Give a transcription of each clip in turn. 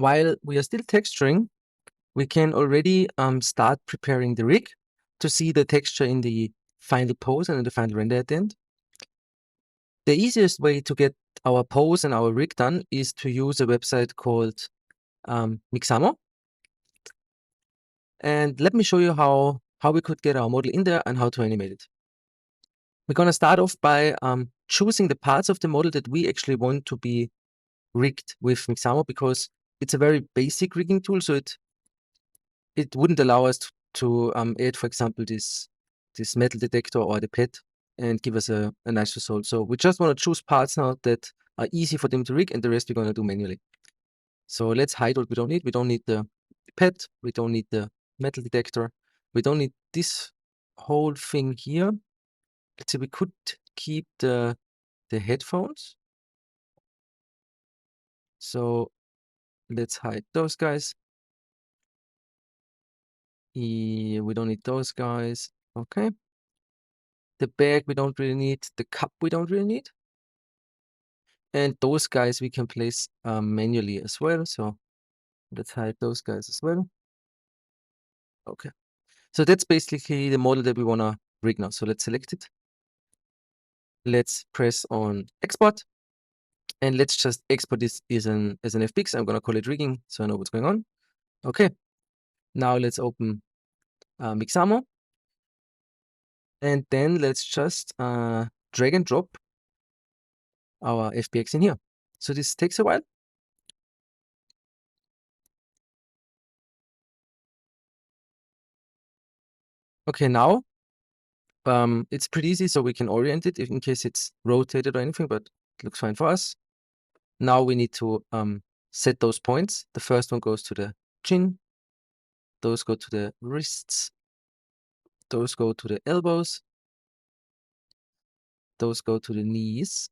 while we are still texturing, we can already start preparing the rig to see the texture in the final pose and in the final render at the end. The easiest way to get our pose and our rig done is to use a website called Mixamo. And let me show you how we could get our model in there and how to animate it. We're going to start off by choosing the parts of the model that we actually want to be rigged with Mixamo, because it's a very basic rigging tool, so it wouldn't allow us to add, for example, this metal detector or the pet and give us a nice result. So we just want to choose parts now that are easy for them to rig, and the rest we're going to do manually. So let's hide what we don't need. We don't need the pet. We don't need the metal detector. We don't need this whole thing here. Let's see, we could keep the headphones. So let's hide those guys. We don't need those guys. Okay. The bag we don't really need. The cup we don't really need. And those guys we can place manually as well. So let's hide those guys as well. Okay. So that's basically the model that we want to rig now. So let's select it. Let's press on export. And let's just export this as an FBX. I'm going to call it rigging so I know what's going on. Okay. Now let's open Mixamo. And then let's just drag and drop our FBX in here. So this takes a while. Okay, now it's pretty easy, so we can orient it if in case it's rotated or anything, but it looks fine for us. Now we need to set those points. The first one goes to the chin. Those go to the wrists. Those go to the elbows. Those go to the knees.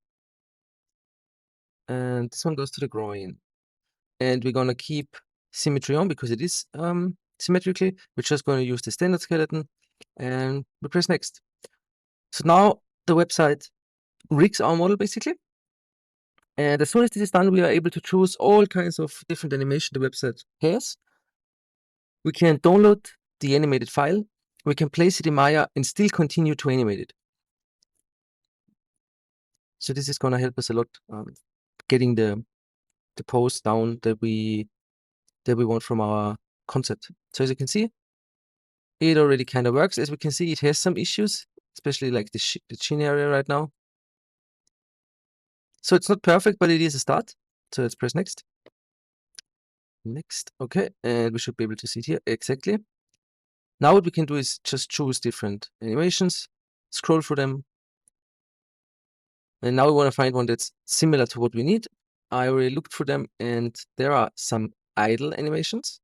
And this one goes to the groin. And we're going to keep symmetry on because it is symmetrically. We're just going to use the standard skeleton and we press next. So now the website rigs our model basically. And as soon as this is done, we are able to choose all kinds of different animation the website has. We can download the animated file. We can place it in Maya and still continue to animate it. So this is going to help us a lot getting the pose down that we want from our concept. So as you can see, it already kind of works. As we can see, it has some issues, especially like the chin area right now. So it's not perfect, but it is a start. So let's press next. Next. Okay. And we should be able to see it here. Exactly. Now what we can do is just choose different animations, scroll through them. And now we want to find one that's similar to what we need. I already looked for them and there are some idle animations.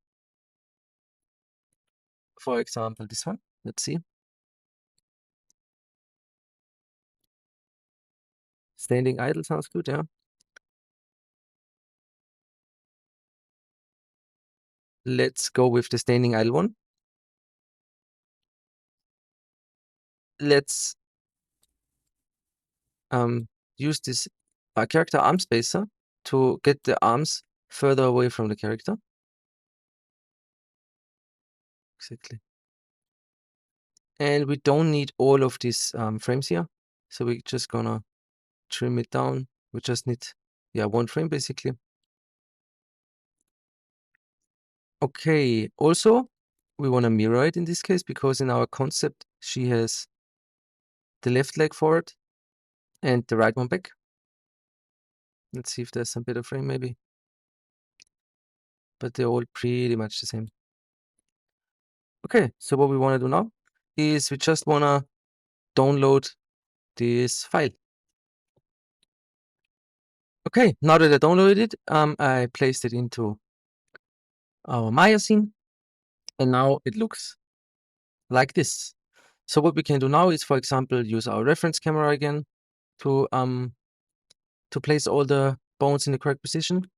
For example, this one. Let's see. Standing idle sounds good, yeah. Let's go with the standing idle one. Let's use this character arm spacer to get the arms further away from the character. Exactly. And we don't need all of these frames here. So we're just gonna trim it down. We just need, yeah, one frame basically. Okay, also, we want to mirror it in this case because in our concept, she has the left leg forward and the right one back. Let's see if there's some better frame maybe. But they're all pretty much the same. Okay, so what we want to do now is we just want to download this file. Okay, now that I downloaded it, I placed it into our Maya scene, and now it looks like this. So what we can do now is, for example, use our reference camera again to place all the bones in the correct position,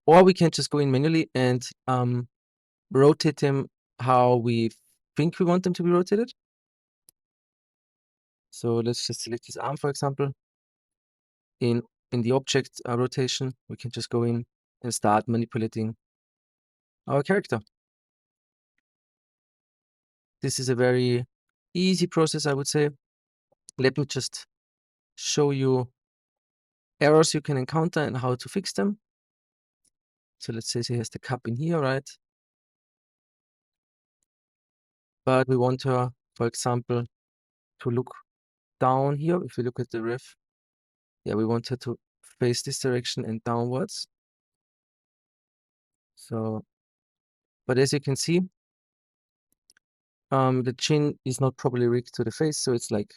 or we can just go in manually and rotate them how we think we want them to be rotated. So let's just select this arm, for example. In the object rotation, we can just go in and start manipulating our character. This is a very easy process, I would say. Let me just show you errors you can encounter and how to fix them. So let's say she has the cup in here, right? But we want her, for example, to look down here. If we look at the ref, yeah, we want her to face this direction and downwards. So, but as you can see, the chin is not properly rigged to the face, so it's like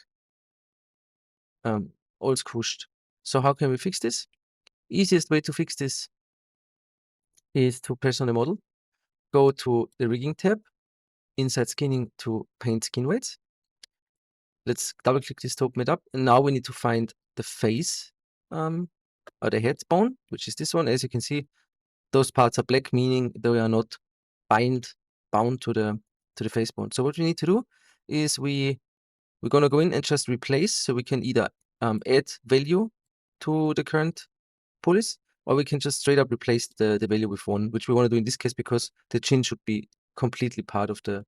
all squished. So how can we fix this? Easiest way to fix this is to press on the model, go to the rigging tab, inside skinning to paint skin weights. Let's double click this to open it up. And now we need to find the face or the head bone, which is this one. As you can see, those parts are black, meaning they are not bound to the face bone. So what we need to do is we're gonna go in and just replace. So we can either add value to the current pulleys, or we can just straight up replace the value with 1, which we want to do in this case because the chin should be completely part of the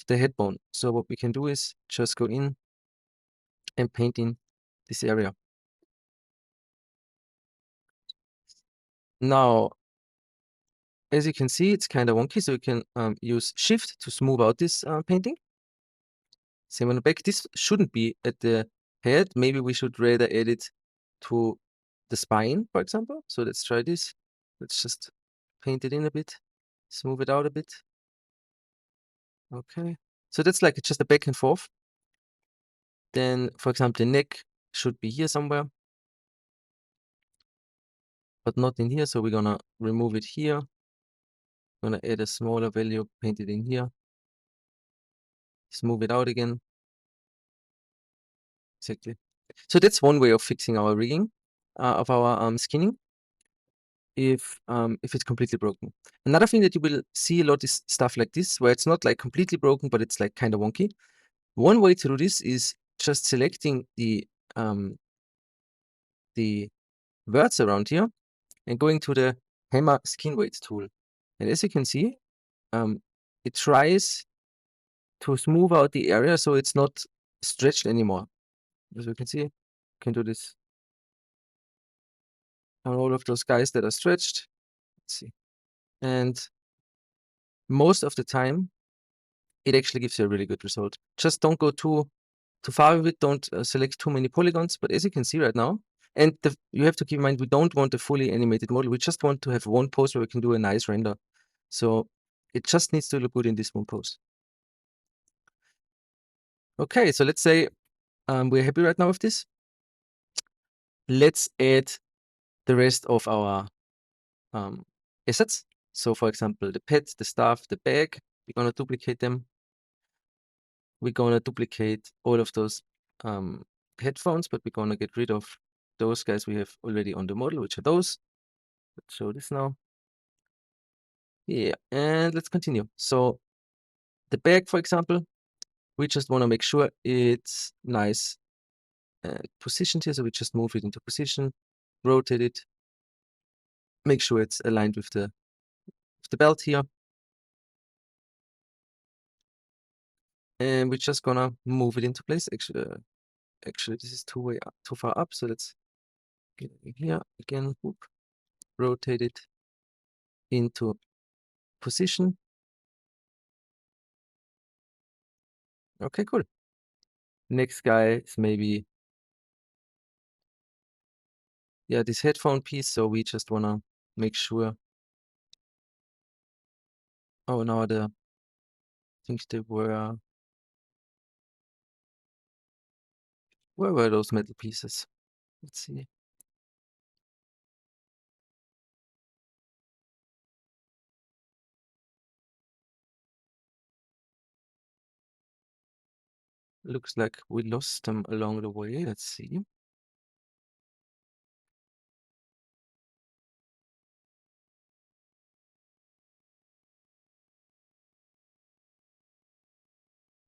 head bone. So what we can do is just go in and paint in this area. Now, as you can see, it's kind of wonky, so you can use Shift to smooth out this painting. Same on the back. This shouldn't be at the head. Maybe we should rather add it to the spine, for example. So let's try this. Let's just paint it in a bit, smooth it out a bit. Okay. So that's like just a back and forth. Then, for example, the neck should be here somewhere, but not in here. So we're gonna remove it here. Gonna add a smaller value, paint it in here, smooth it out again. Exactly. So that's one way of fixing our rigging of our skinning if it's completely broken. Another thing that you will see a lot is stuff like this, where it's not like completely broken, but it's like kind of wonky. One way to do this is just selecting the words around here and going to the hammer skin weight tool. And as you can see, it tries to smooth out the area so it's not stretched anymore. As you can see, you can do this on all of those guys that are stretched. Let's see. And most of the time, it actually gives you a really good result. Just don't go too far with it. Don't select too many polygons. But as you can see right now, and you have to keep in mind, we don't want a fully animated model. We just want to have one pose where we can do a nice render. So it just needs to look good in this one pose. Okay, so let's say we're happy right now with this. Let's add the rest of our assets. So for example, the pet, the staff, the bag, we're gonna duplicate them. We're gonna duplicate all of those headphones, but we're gonna get rid of those guys we have already on the model, which are those. Let's show this now. Yeah, and let's continue. So the bag, for example, we just wanna make sure it's nice positioned here. So we just move it into position, rotate it, make sure it's aligned with the belt here. And we're just gonna move it into place. Actually, this is too far up. So let's get in here again. Whoop, rotate it into position. Okay, cool. Next guy is maybe this headphone piece. So we just wanna make sure. Oh, now I think they were. Where were those metal pieces? Let's see. Looks like we lost them along the way. Let's see.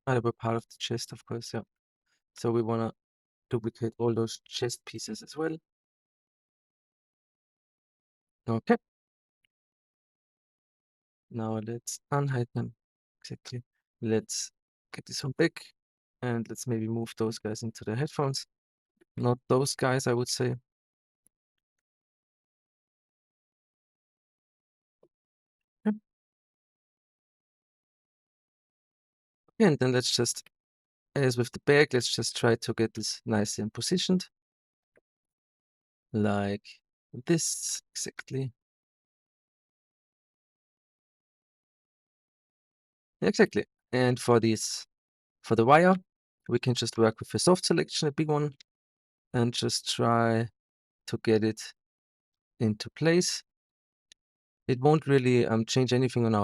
They were part of the chest, of course, yeah. So we wanna duplicate all those chest pieces as well. Okay. Now let's unhide them. Exactly. Let's get this one back, and let's maybe move those guys into the headphones. Not those guys, I would say. Yep. And then let's just, as with the back, let's just try to get this nicely and positioned. Like this, exactly. Exactly. And for the wire, we can just work with a soft selection, a big one, and just try to get it into place. It won't really change anything on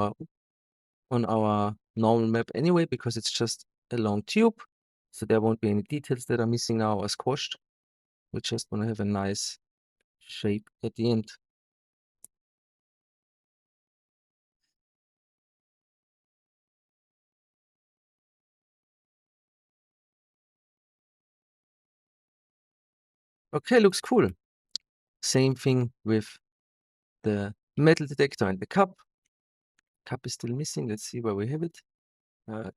our normal map anyway, because it's just a long tube. So there won't be any details that are missing now or squashed. We just want to have a nice shape at the end. Okay, looks cool. Same thing with the metal detector and the cup. Cup is still missing. Let's see where we have it. Uh,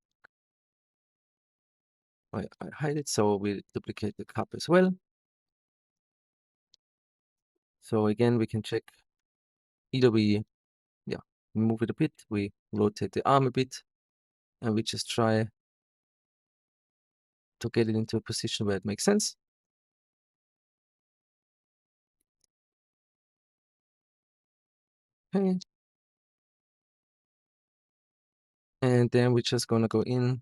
I hide it, so we duplicate the cup as well. So again, we can check either we move it a bit, we rotate the arm a bit, and we just try to get it into a position where it makes sense. Okay. And then we're just gonna go in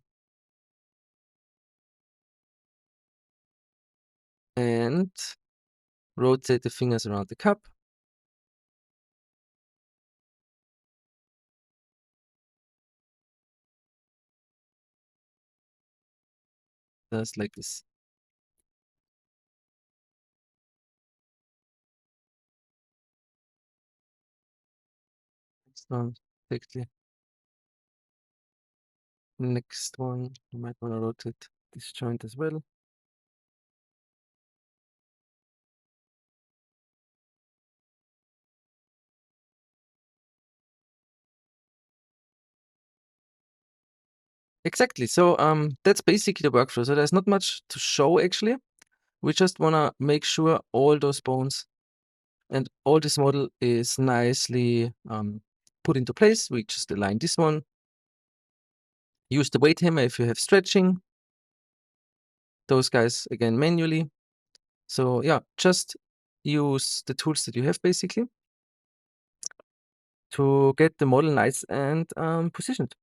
and rotate the fingers around the cup. Just like this. Next one, exactly. Next one, you might wanna rotate this joint as well. Exactly. So that's basically the workflow. So there's not much to show actually. We just wanna make sure all those bones and all this model is nicely put into place. We just align this one. Use the weight hammer if you have stretching. Those guys again manually. So yeah, just use the tools that you have basically to get the model nice and positioned.